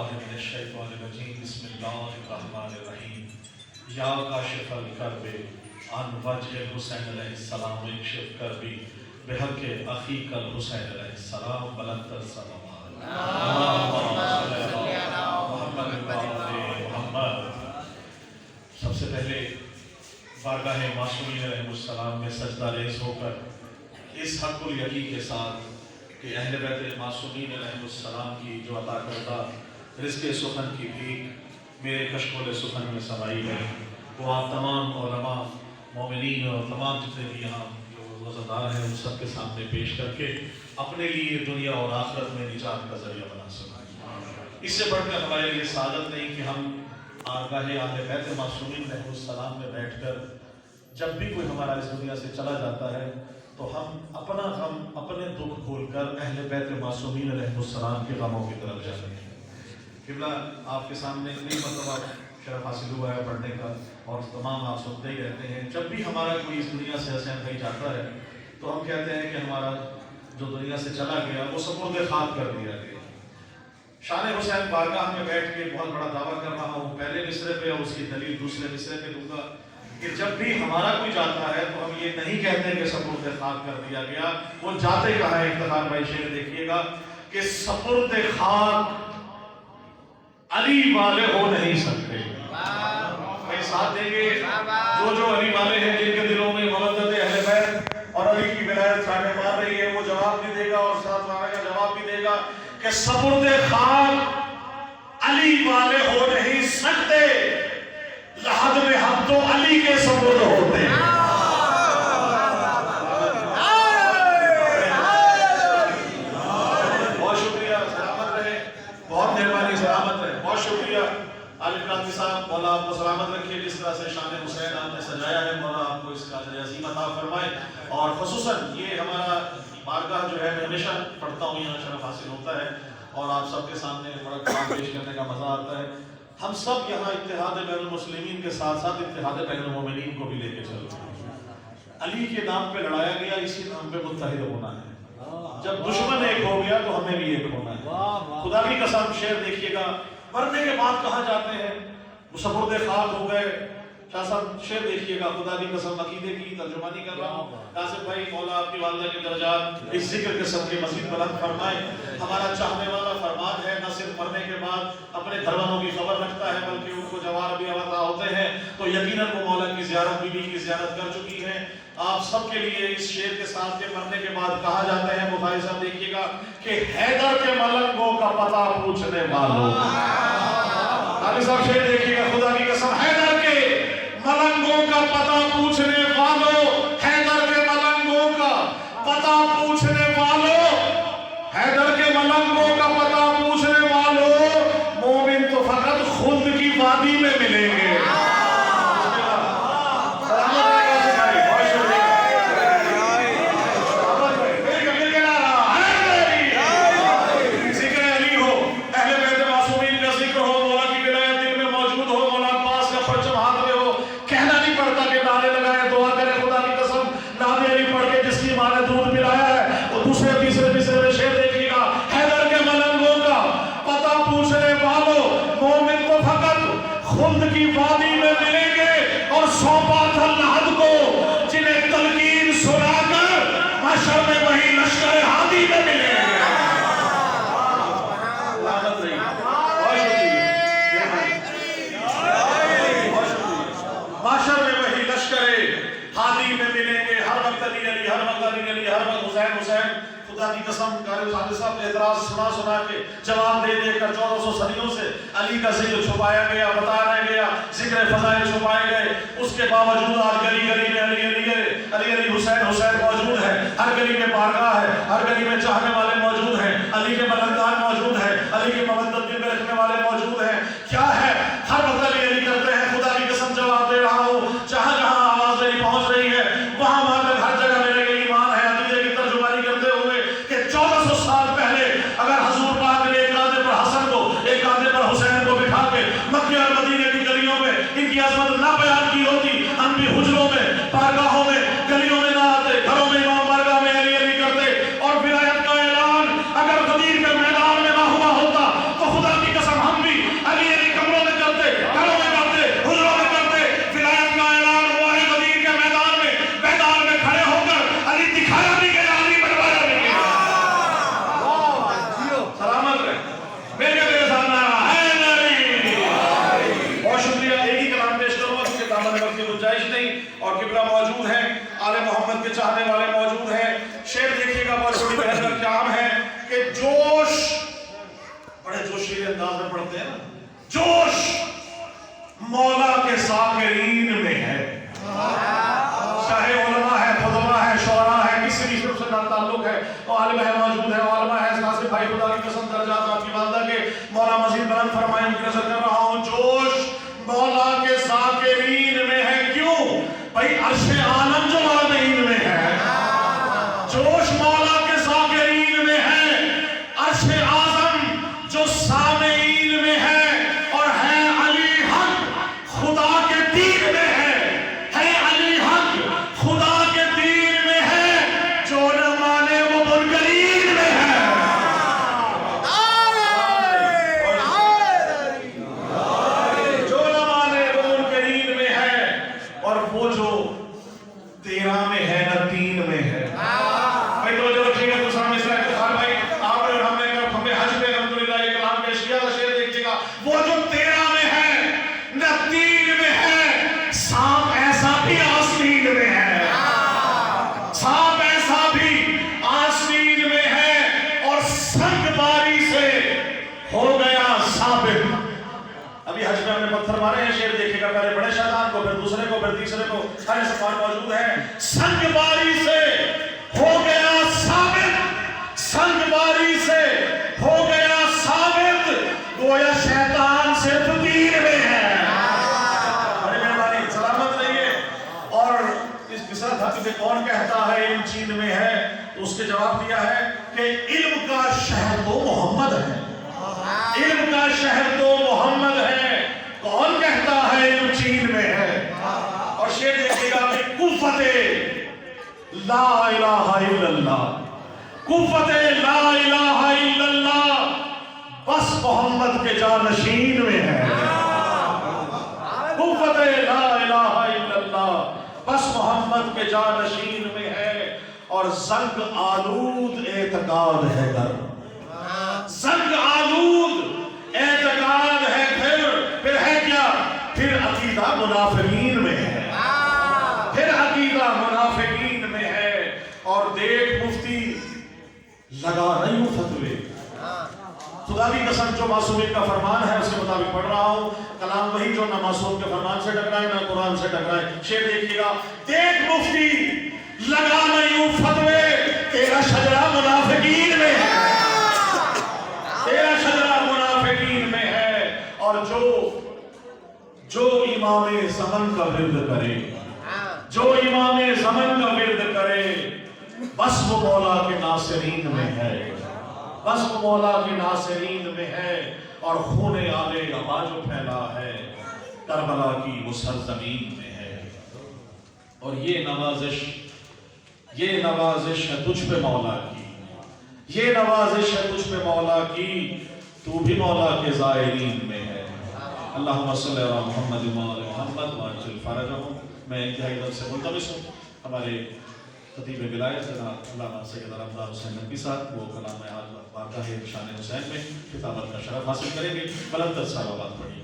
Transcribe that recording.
बिल्लाहि मिनश्शैतानिर्रजीम बिस्मिल्लाहिर्रहमानिर्रहीम या काशिफ अल-कर्ब अन वजह हुसैन अलैहिस्सलाम इक्शिफ कर्बी बिहक़्क़ि अख़ीकल हुसैन अलैहिस्सलाम बुलंद सलावत मोहम्मद। सबसे पहले बारगाह मासूमीन अलैहिस्सलाम में सजदा रेज़ होकर इस हक़्क़ुल यक़ीन के साथ कि अहले बैत मासूमीन अलैहिस्सलाम की जो अता करदा रिज़्क़े सुखन की भीख मेरे कशकोल सुखन में समाई है, वो आप तमाम उलमा मोमिनीन और तमाम जितने भी यहाँ जो रोज़ादार हैं उन सब के सामने पेश करके अपने लिए दुनिया और आखिरत में निजात का ज़रिया बना सकें। इससे बढ़कर हमारे लिए सादत नहीं कि हम आरगाह अहले बैत मासूमीन अलैहिस्सलाम में बैठकर जब भी कोई हमारा इस दुनिया से चला जाता है तो हम अपना गम अपने दुख भूलकर अहले बैत मासूमीन अलैहिस्सलाम के गमों की तरफ जाते हैं। किबला आपके सामने कई मतलब शरफ हासिल हुआ है पढ़ने का और तमाम आप सुनते ही रहते हैं। जब भी हमारा कोई इस दुनिया से हसन कहीं जाता है तो हम कहते हैं कि हमारा जो दुनिया से चला गया वो सपुर्द खाक कर दिया गया। शान हुसैन बारगाह में बैठ के बहुत बड़ा दावा कर रहा हूँ, पहले मिसरे पे और उसकी दलील दूसरे मिसरे पे दूंगा कि जब भी हमारा कोई जाता है तो हम ये नहीं कहते कि सपुर्द खाक कर दिया गया। वो जाते कहाँ है, इफ्तिखार भाई शेर देखिएगा कि सपुर्द खाक अली वाले हो नहीं सकते। भाई साथ देंगे जो अली वाले हैं जिनके दिलों में मोहब्बत अहले बैत और अली की विलायत छाने मार रही है, वो जवाब भी देगा और साथ वाले का जवाब भी देगा कि सपुर्द खाक अली वाले हो नहीं सकते, लहद में हम तो अली के सपुर्द होते हैं। बहुत शुक्रिया, सलामत रहे, बहुत मेहरबानी, सलामत रहे, बहुत शुक्रिया आलिम काजी साहब, मौला आपको सलामत रखिए। जिस तरह से शान हुसैन आपने सजाया है, मौला आपको इसका अज़ीम अता फरमाए। और खुसूसन ये हमारा बारगाह जो है मैं हमेशा पढ़ता हूँ, यहाँ शरफ हासिल होता है और आप सबके सामने बड़ा कलाम पेश करने का मजा आता है। हम सब यहाँ इत्तेहाद बैनुल मुस्लिमीन के साथ साथ इत्तेहाद बैनुल मोमिनीन को भी लेके चलते हैं। अली के नाम पे लड़ाया गया, इसी नाम पे मुत्तहिद होना है। जब दुश्मन एक हो गया तो हमें भी एक होना है। खुदा की कसम शेर देखिएगा, मरने के बाद कहाँ जाते हैं, सपुर्द खाक हो गए। शाह साहब शेर देखिएगा, खुदा की कसम अकीदे की तर्जुमानी कर रहा हूँ। कासिम भाई मौला आपकी वालिदा के दर्जात इस जिक्र के सदके मज़ीद बुलंद फरमाए। हमारा चाहने वाला फरमान है, न सिर्फ मरने के बाद अपने घर वालों की खबर रखता है बल्कि उनको जवाब भी अता होते हैं। तो यकीनन वो मौला की ज़ियारत, बीबी की ज़ियारत कर चुकी है। आप सबके लिए इस शेर के साथ के मरने के बाद कहा जाते हैं, मुफाहिर साहब देखिएगा कि हैदर के मलंगों का पता पूछने वालों। काजी साहब शेर देखिएगा, खुदा की कसम हैदर के मलंगों का पता पूछने वालों, हैदर के मलंगों का पता पूछने वालों, हैदर के मलंगों का पता पूछने वालों, मोमिन तो फकत खुद की वादी में मिलेंगे। खुदा की कसम साहब एतराज सुना के जवाब दे देकर 1400 सदियों से अली का जिक्र छुपाया गया, बताया गया, जिक्र फजाइल छुपाए गए। उसके बावजूद आज गली गली में अली हुसैन मौजूद है। हर गली में बारगाह है, हर गली में चाहने वाले मौजूद हैं, अली के मलंगान मौजूद है, अली के मवद्दत दिल में रखने वाले मौजूद हैं। क्या है, हर वक्त अली करते हैं। खुदा की कसम जवाब दे रहा हूँ, जहाँ जहाँ आवाज मेरी पहुँच रही है वहाँ वहाँ तक हर जगह मेरे लिए ईमान है। अकीदे की तर्जुमानी करते हुए कि 1400 साल पहले अगर हजूर पाक ने एक कांधे पर हसन को, एक कांधे पर हुसैन को बिठा के मक्के और मदीने की गलियों में इनकी अजमत ना बयान की होती, हम भी हुजरों में, बारगाहों में, गलियों में ना आते, घरों में इमाम बारगाह में अली अली करते। और विलायत का ऐलान अगर गदीर के मैदान में ना हुआ होता तो खुदा की कसम हम بھائی خدا کی قسم درجات آپ کی والدہ کے مولا مزید بلند فرمائے. ان کی نظر کر رہا ہوں جوش مولا کے ذاکرین میں ہے. کیوں بھائی عرش عالم جو مابین میں ہے, جوش مولا کے ذاکرین میں ہے, عرش اعظم جو سامعین میں ہے, اور ہے علی حق خدا کے دین میں ہے علی حق خدا کے دین میں ہے, جو نہ مانے وہ منکرین میں ہے. جو نہ مانے وہ منکرین میں ہے, اور وہ جو 13 میں ہے نہ 3 میں ہے. بھائی تو جو رکھیے گا دوسرا مسئلہ ہے بخار بھائی آپ نے ہمیں حج پہ الحمدللہ یہ کلام پیش کیا تھا. شعر دیکھیے گا وہ جو 13 میں ہے نہ 3 میں ہے, سانپ ایسا بھی آسمین میں ہے, سانپ ایسا بھی آسمین میں ہے, اور سنگ باری سے ہو گیا ثابت. ابھی حج میں ہم نے پتھر مارے ہیں. شعر دیکھیے گا پہلے بڑے شیطان کو, پھر دوسرے کو, پھر تیسرے کو, سارے سفار موجود ہیں. سنگ باری سے ہو گیا ثابت, سنگ باری سے ہو گیا ثابت, گویا شیطان صرف 3 میں ہے. بڑی مہربانی سلامت رہیے. اور اس مصرع تھا کہ کون کہتا ہے علم چین میں ہے, تو اس کے جواب دیا ہے کہ علم کا شہر تو محمد ہے, علم کا شہر تو محمد ہے, کون کہتا ہے علم چین میں ہے. اور شعر دیکھیے گا کہ قوت لا الہ الا اللہ, قوت لا الہ الا اللہ بس محمد کے جانشین میں ہے. قوت لا الہ الا اللہ بس محمد کے جانشین میں ہے, اور زنگ آلود اعتقاد ہے گھر, زنگ آلود اعتقاد ہے پھر ہے کیا, پھر عقیدہ منافقین میں ہے, پھر عقیدہ منافقین میں ہے. اور دیکھ مفتی لگا نہیں ہوں فتوے, خدا کی قسم جو معصومیت کا فرمان ہے اس کے مطابق پڑھ رہا ہوں. کلام وہی جو نہ معصوم کے فرمان سے ٹکرائے نہ قرآن سے ٹکرائے. شعر دیکھیے گا, دیکھ مفتی لگا نہیں ہوں فتوے, تیرا شجرہ منافقین میں ہے, تیرا شجرہ منافقین میں ہے. اور جو امام زمن کا ورد کرے, جو امام زمن کا ورد کرے, بس وہ مولا کے ناصرین میں ہے, بس وہ مولا کے ناصرین میں ہے. اور خون آلے ابا جو پھیلا ہے کربلا کی وہ سرزمین میں ہے. اور یہ نوازش ہے تجھ پہ مولا کی, یہ نوازش ہے تجھ پہ مولا کی, تو بھی مولا کے زائرین میں ہے. اللہم صلی علی محمد وآل محمد وعجل فرجہم. میں انتہائی طرف سے ملتمس ہوں ہمارے خطیب ولایت جناب علامہ سید رمضان حسین نقوی صاحب, وہ کلام آج بارگاہ شان حسین میں خطابت کا شرف حاصل کریں گے. بلند تر صلوات پڑھیے.